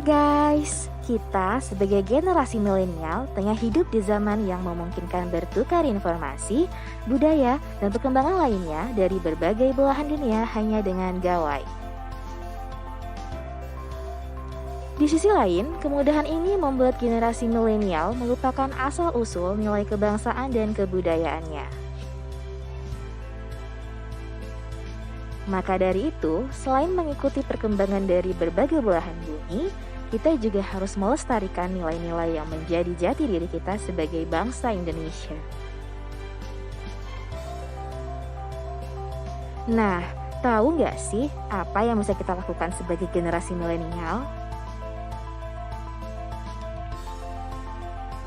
Hai guys, kita sebagai generasi milenial tengah hidup di zaman yang memungkinkan bertukar informasi, budaya, dan perkembangan lainnya dari berbagai belahan dunia hanya dengan gawai. Di sisi lain, kemudahan ini membuat generasi milenial melupakan asal-usul nilai kebangsaan dan kebudayaannya. Maka dari itu, selain mengikuti perkembangan dari berbagai belahan bumi, kita juga harus melestarikan nilai-nilai yang menjadi jati diri kita sebagai bangsa Indonesia. Nah, tahu nggak sih apa yang bisa kita lakukan sebagai generasi milenial?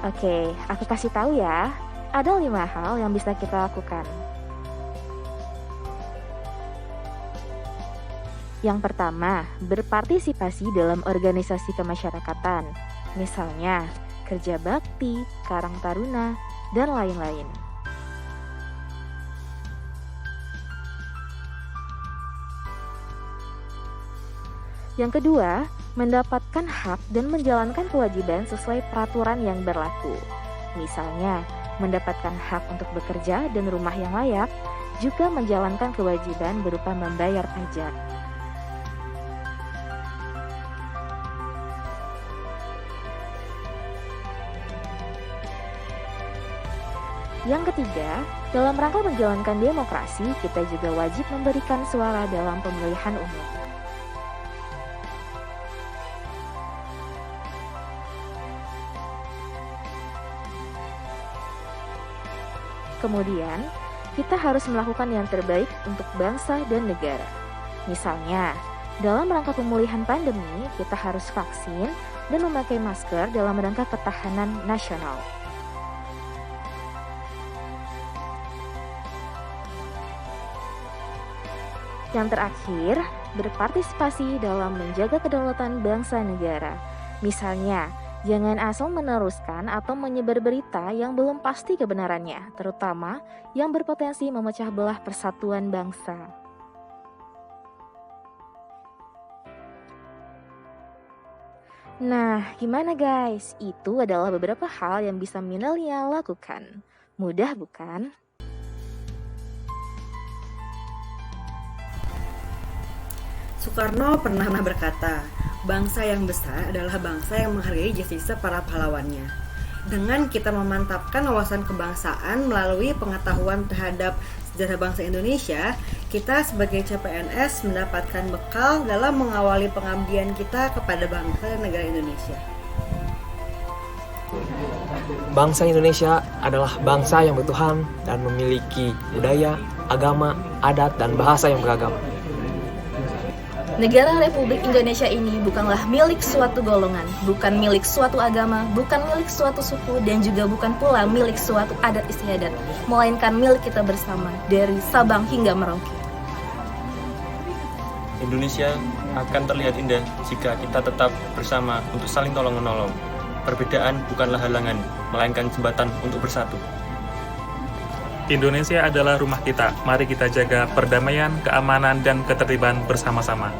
Oke, aku kasih tahu ya. Ada 5 hal yang bisa kita lakukan. Yang pertama, berpartisipasi dalam organisasi kemasyarakatan, misalnya kerja bakti, karang taruna, dan lain-lain. Yang kedua, mendapatkan hak dan menjalankan kewajiban sesuai peraturan yang berlaku. Misalnya, mendapatkan hak untuk bekerja dan rumah yang layak, juga menjalankan kewajiban berupa membayar pajak. Yang ketiga, dalam rangka menjalankan demokrasi, kita juga wajib memberikan suara dalam pemilihan umum. Kemudian, kita harus melakukan yang terbaik untuk bangsa dan negara. Misalnya, dalam rangka pemulihan pandemi, kita harus vaksin dan memakai masker dalam rangka ketahanan nasional. Yang terakhir, berpartisipasi dalam menjaga kedaulatan bangsa negara. Misalnya, jangan asal meneruskan atau menyebar berita yang belum pasti kebenarannya, terutama yang berpotensi memecah belah persatuan bangsa. Nah, gimana guys? Itu adalah beberapa hal yang bisa milenial lakukan. Mudah bukan? Soekarno pernah berkata, bangsa yang besar adalah bangsa yang menghargai jasa para pahlawannya. Dengan kita memantapkan wawasan kebangsaan melalui pengetahuan terhadap sejarah bangsa Indonesia, kita sebagai CPNS mendapatkan bekal dalam mengawali pengabdian kita kepada bangsa dan negara Indonesia. Bangsa Indonesia adalah bangsa yang bertuhan dan memiliki budaya, agama, adat, dan bahasa yang beragam. Negara Republik Indonesia ini bukanlah milik suatu golongan, bukan milik suatu agama, bukan milik suatu suku, dan juga bukan pula milik suatu adat istiadat, melainkan milik kita bersama dari Sabang hingga Merauke. Indonesia akan terlihat indah jika kita tetap bersama untuk saling tolong-menolong. Perbedaan bukanlah halangan, melainkan jembatan untuk bersatu. Indonesia adalah rumah kita. Mari kita jaga perdamaian, keamanan, dan ketertiban bersama-sama.